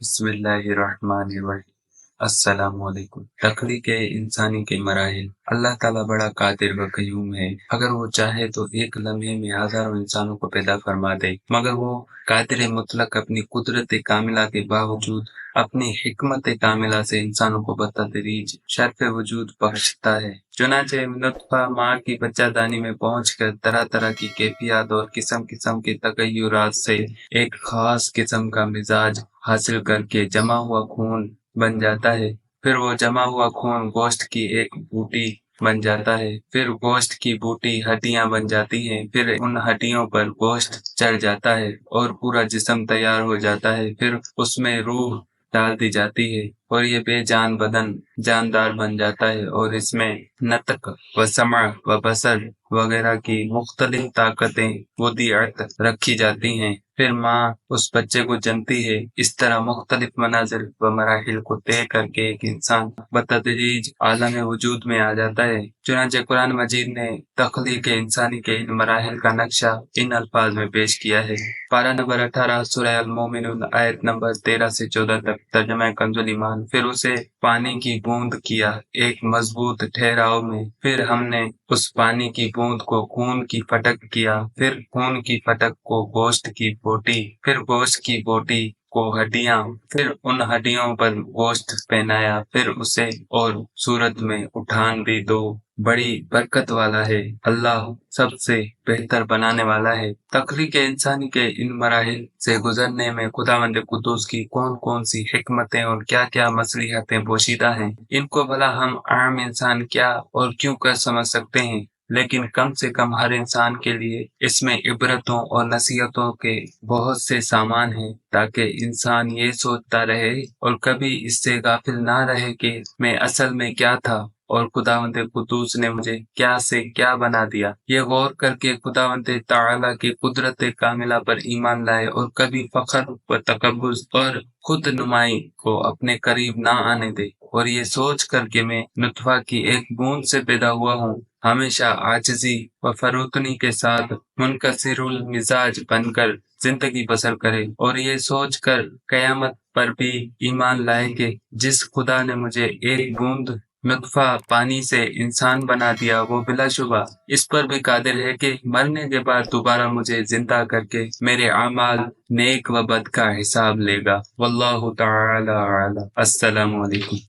बिस्मिल्लाहिर्रहमानिर्रहीम। अस्सलाम वालेकुम। तख्लीक इंसानी के मराहिल। अल्लाह ताला बड़ा कादिर व कयूम है। अगर वो चाहे तो एक लम्हे में हजारों इंसानों को पैदा फरमा दे, मगर वो कादिर मुतलक अपनी कुदरत कामिला के बावजूद अपनी हिकमत कामिला से इंसानों को बतदरीज शर्फ वजूद बख्शता है। चुनाचे नुत्फा माँ की बच्चादानी में पहुंचकर तरह तरह की कैफियत और किस्म किस्म के तगय्युरात से एक खास किस्म का मिजाज हासिल करके जमा हुआ खून बन जाता है। फिर वो जमा हुआ खून गोश्त की एक बूटी बन जाता है। फिर गोश्त की बूटी हड्डियां बन जाती हैं। फिर उन हड्डियों पर गोश्त चढ़ जाता है और पूरा जिस्म तैयार हो जाता है। फिर उसमें रूह डाल दी जाती है और ये बेजान बदन जानदार बन जाता है और इसमें नतक व समा व बसर वगैरह की मुख्तलिफ ताकतें वुदियत रखी जाती हैं। फिर माँ उस बच्चे को जनती है। इस तरह मुख्तलिफ मनाजिल व मराहिल को तय करके एक इंसान बतदरीज आलम वजूद में आ जाता है। चुनांचे कुरान मजीद ने तख्लीक इंसानी के इन मराहिल का नक्शा इन अल्फाज में पेश किया है। पारा नंबर 18 सूरह अल मोमिनून आयत नंबर 13 से 14 तक। तर्जुमा कंजुल ईमान। फिर उसे पानी की बूंद किया एक मजबूत ठहराव में। फिर हमने उस पानी की बूंद को खून की फटक किया। फिर खून की फटक को गोश्त की बोटी। फिर गोश्त की बोटी को हड्डियां। फिर उन हड्डियों पर गोश्त पहनाया। फिर उसे और सूरत में उठान भी दो। बड़ी बरकत वाला है अल्लाह, सबसे बेहतर बनाने वाला है। तख्लीक इंसानी के इन मराहिल से गुजरने में खुदावंद कुद्दूस की कौन कौन सी हिकमतें और क्या क्या मसलिहतें पोशीदा हैं, इनको भला हम आम इंसान क्या और क्यों कर समझ सकते हैं। लेकिन कम से कम हर इंसान के लिए इसमें इबरतों और नसीहतों के बहुत से सामान हैं, ताकि इंसान ये सोचता रहे और कभी इससे गाफिल ना रहे कि मैं असल में क्या था और खुदावंद कुद्दूस ने मुझे क्या से क्या बना दिया। ये गौर करके खुदावंद ताला की कुदरत कामिला पर ईमान लाए और कभी फख्र व तकब्बुर और खुद नुमाई को अपने करीब ना आने दे। और ये सोच कर कि मैं नुतफा की एक बूंद से पैदा हुआ हूँ, हमेशा आजिजी व फरोतनी के साथ मुनकसिरुल मिजाज बनकर जिंदगी बसर करे। और ये सोच कर कयामत पर भी ईमान लाए कि जिस खुदा ने मुझे एक बूंद नुतफा पानी से इंसान बना दिया, वो बिलाशुबा इस पर भी कादिर है कि मरने के बाद दोबारा मुझे जिंदा करके मेरे अमाल नेक व बद का हिसाब लेगा। वल्लाहु ताला आला। अस्सलामु अलैकुम।